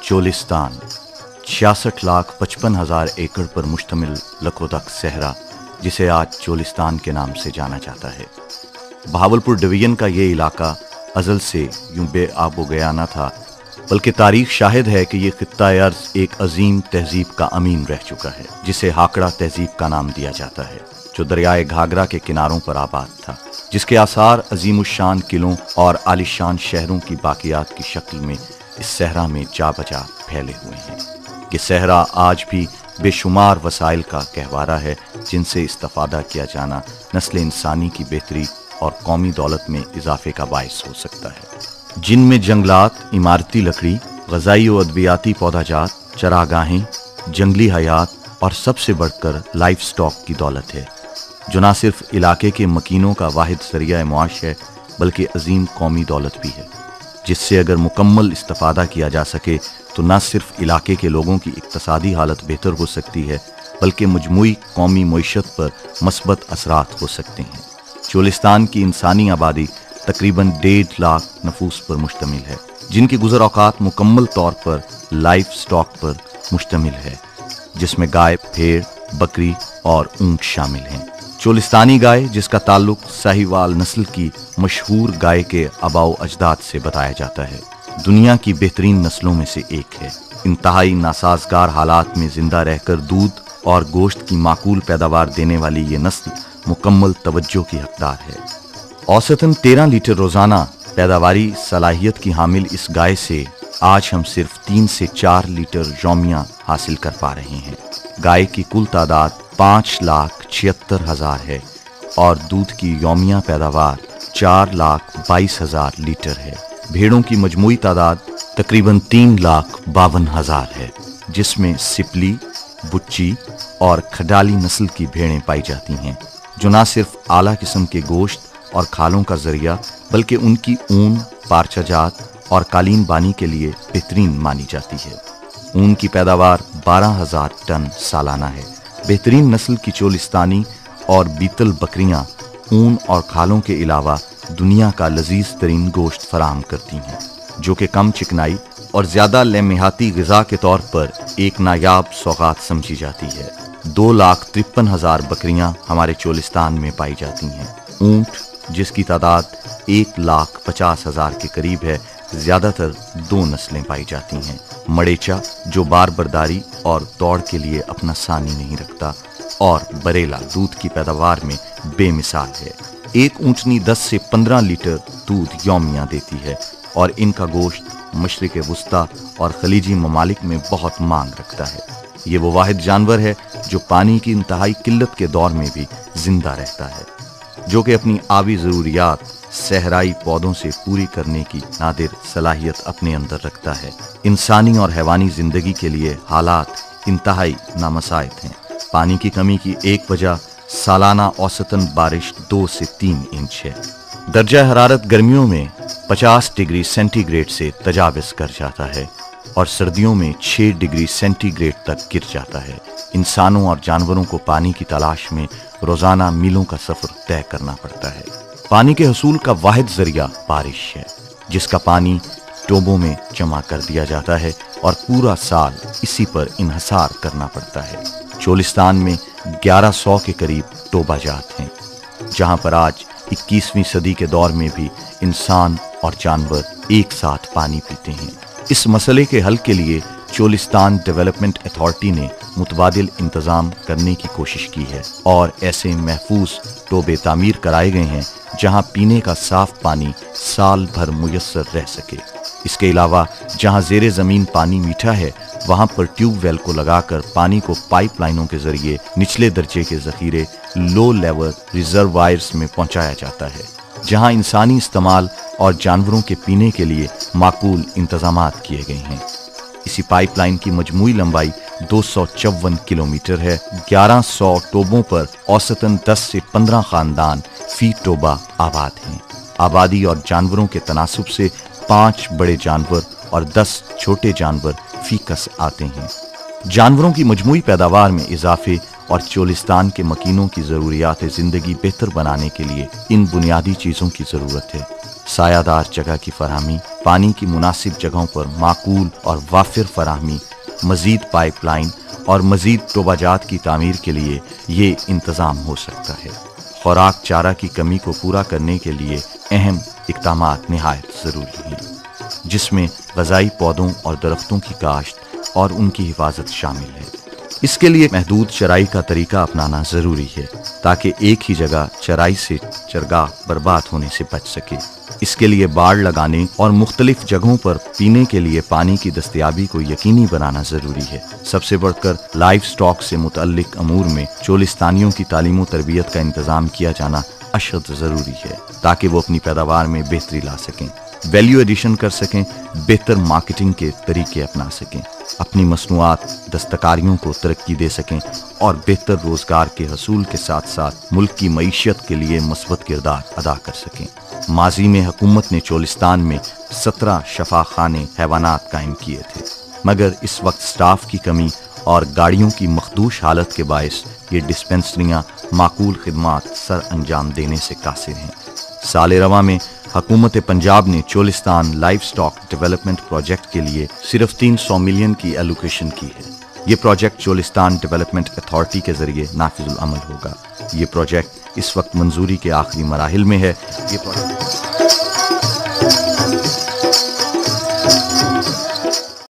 چولستان 66,55,000 ایکڑ پر مشتمل لکھودک صحرا، جسے آج چولستان کے نام سے جانا جاتا ہے۔ بہاولپور ڈویژن کا یہ علاقہ ازل سے یوں بے آب و گیا نہ تھا، بلکہ تاریخ شاہد ہے کہ یہ خطہ ارض ایک عظیم تہذیب کا امین رہ چکا ہے، جسے ہاکڑا تہذیب کا نام دیا جاتا ہے، جو دریائے گھاگرا کے کناروں پر آباد تھا، جس کے آثار عظیم الشان قلعوں اور عالیشان شہروں کی باقیات کی شکل میں اس صحرا میں جا بجا پھیلے ہوئے ہیں۔ یہ صحرا آج بھی بے شمار وسائل کا گہوارہ ہے، جن سے استفادہ کیا جانا نسل انسانی کی بہتری اور قومی دولت میں اضافے کا باعث ہو سکتا ہے، جن میں جنگلات، عمارتی لکڑی، غذائی و ادویاتی پودا جات، چراگاہیں، جنگلی حیات اور سب سے بڑھ کر لائف سٹاک کی دولت ہے، جو نہ صرف علاقے کے مکینوں کا واحد ذریعہ معاش ہے، بلکہ عظیم قومی دولت بھی ہے، جس سے اگر مکمل استفادہ کیا جا سکے تو نہ صرف علاقے کے لوگوں کی اقتصادی حالت بہتر ہو سکتی ہے، بلکہ مجموعی قومی معیشت پر مثبت اثرات ہو سکتے ہیں۔ چولستان کی انسانی آبادی تقریباً 1.5 لاکھ نفوس پر مشتمل ہے، جن کی گزر اوقات مکمل طور پر لائف سٹاک پر مشتمل ہے، جس میں گائے، بھیڑ، بکری اور اونٹ شامل ہیں۔ چولستانی گائے، جس کا تعلق ساہیوال نسل کی مشہور گائے کے آباء و اجداد سے بتایا جاتا ہے، دنیا کی بہترین نسلوں میں سے ایک ہے۔ انتہائی ناسازگار حالات میں زندہ رہ کر دودھ اور گوشت کی معقول پیداوار دینے والی یہ نسل مکمل توجہ کی حقدار ہے۔ اوسطاً 13 لیٹر روزانہ پیداواری صلاحیت کی حامل اس گائے سے آج ہم صرف 3 سے 4 لیٹر یومیہ حاصل کر پا رہے ہیں۔ گائے کی کل تعداد 5,76,000 ہے اور دودھ کی یومیہ پیداوار 4,22,000 لیٹر ہے۔ بھیڑوں کی مجموعی تعداد تقریباً 3,52,000 ہے، جس میں سپلی، بچی اور کھڈالی نسل کی بھیڑیں پائی جاتی ہیں، جو نہ صرف اعلیٰ قسم کے گوشت اور کھالوں کا ذریعہ بلکہ ان کی اون، پارچہ جات اور قالین بانی کے لیے بہترین مانی جاتی ہے۔ اون کی پیداوار 12,000 ٹن سالانہ ہے۔ بہترین نسل کی چولستانی اور بیتل بکریاں اون اور کھالوں کے علاوہ دنیا کا لذیذ ترین گوشت فراہم کرتی ہیں، جو کہ کم چکنائی اور زیادہ لمحاتی غذا کے طور پر ایک نایاب سوغات سمجھی جاتی ہے۔ 2,53,000 بکریاں ہمارے چولستان میں پائی جاتی ہیں۔ اونٹ، جس کی تعداد 1,50,000 کے قریب ہے، زیادہ تر 2 نسلیں پائی جاتی ہیں، مڑیچا جو بار برداری اور دوڑ کے لیے اپنا ثانی نہیں رکھتا، اور بریلا دودھ کی پیداوار میں بے مثال ہے۔ ایک اونٹنی 10 سے 15 لیٹر دودھ یومیہ دیتی ہے، اور ان کا گوشت مشرق وسطیٰ اور خلیجی ممالک میں بہت مانگ رکھتا ہے۔ یہ وہ واحد جانور ہے جو پانی کی انتہائی قلت کے دور میں بھی زندہ رہتا ہے، جو کہ اپنی آبی ضروریات صحرائی پودوں سے پوری کرنے کی نادر صلاحیت اپنے اندر رکھتا ہے۔ انسانی اور حیوانی زندگی کے لیے حالات انتہائی نامساعد ہیں۔ پانی کی کمی کی ایک وجہ سالانہ اوسطاً بارش 2 سے 3 انچ ہے۔ درجہ حرارت گرمیوں میں 50 ڈگری سینٹی گریڈ سے تجاوز کر جاتا ہے اور سردیوں میں 6 ڈگری سینٹی گریڈ تک گر جاتا ہے۔ انسانوں اور جانوروں کو پانی کی تلاش میں روزانہ میلوں کا سفر طے کرنا پڑتا ہے۔ پانی کے حصول کا واحد ذریعہ بارش ہے، جس کا پانی ٹوبوں میں جمع کر دیا جاتا ہے اور پورا سال اسی پر انحصار کرنا پڑتا ہے۔ چولستان میں 1100 کے قریب ٹوبہ جات ہیں، جہاں پر آج 21ویں صدی کے دور میں بھی انسان اور جانور ایک ساتھ پانی پیتے ہیں۔ اس مسئلے کے حل کے لیے چولستان ڈیولپمنٹ اتھارٹی نے متبادل انتظام کرنے کی کوشش کی ہے اور ایسے محفوظ ٹوبے تعمیر کرائے گئے ہیں جہاں پینے کا صاف پانی سال بھر میسر رہ سکے۔ اس کے علاوہ جہاں زیر زمین پانی میٹھا ہے، وہاں پر ٹیوب ویل کو لگا کر پانی کو پائپ لائنوں کے ذریعے نچلے درجے کے ذخیرے لو لیول ریزروائرز میں پہنچایا جاتا ہے، جہاں انسانی استعمال اور جانوروں کے پینے کے لیے معقول انتظامات کیے گئے ہیں۔ اسی پائپ لائن کی مجموعی لمبائی 254 کلومیٹر ہے۔ 1100 ٹوبوں پر اوسطاً 10 سے 15 خاندان فی ٹوبہ آباد ہیں۔ آبادی اور جانوروں کے تناسب سے 5 بڑے جانور اور 10 چھوٹے جانور فی کس آتے ہیں۔ جانوروں کی مجموعی پیداوار میں اضافے اور چولستان کے مکینوں کی ضروریات زندگی بہتر بنانے کے لیے ان بنیادی چیزوں کی ضرورت ہے۔ سایہ دار جگہ کی فراہمی، پانی کی مناسب جگہوں پر معقول اور وافر فراہمی، مزید پائپ لائن اور مزید ٹوبہ جات کی تعمیر کے لیے یہ انتظام ہو سکتا ہے۔ خوراک چارہ کی کمی کو پورا کرنے کے لیے اہم اقدامات نہایت ضروری ہیں، جس میں غذائی پودوں اور درختوں کی کاشت اور ان کی حفاظت شامل ہے۔ اس کے لیے محدود چرائی کا طریقہ اپنانا ضروری ہے تاکہ ایک ہی جگہ چرائی سے چرگاہ برباد ہونے سے بچ سکے۔ اس کے لیے باڑ لگانے اور مختلف جگہوں پر پینے کے لیے پانی کی دستیابی کو یقینی بنانا ضروری ہے۔ سب سے بڑھ کر لائف سٹاک سے متعلق امور میں چولستانیوں کی تعلیم و تربیت کا انتظام کیا جانا اشد ضروری ہے تاکہ وہ اپنی پیداوار میں بہتری لا سکیں، ویلیو ایڈیشن کر سکیں، بہتر مارکیٹنگ کے طریقے اپنا سکیں، اپنی مصنوعات دستکاریوں کو ترقی دے سکیں اور بہتر روزگار کے حصول کے ساتھ ساتھ ملک کی معیشت کے لیے مثبت کردار ادا کر سکیں۔ ماضی میں حکومت نے چولستان میں 17 شفا خانے حیوانات قائم کیے تھے، مگر اس وقت سٹاف کی کمی اور گاڑیوں کی مخدوش حالت کے باعث یہ ڈسپنسریاں معقول خدمات سر انجام دینے سے قاصر ہیں۔ سال رواں میں حکومت پنجاب نے Cholistan life stock development project کے لیے صرف 300 ملین کی ایلوکیشن کی ہے۔ یہ پروجیکٹ چولستان ڈیولپمنٹ اتھارٹی کے ذریعے نافذ العمل ہوگا۔ یہ پروجیکٹ اس وقت منظوری کے آخری مراحل میں ہے۔ یہ پروجیکٹ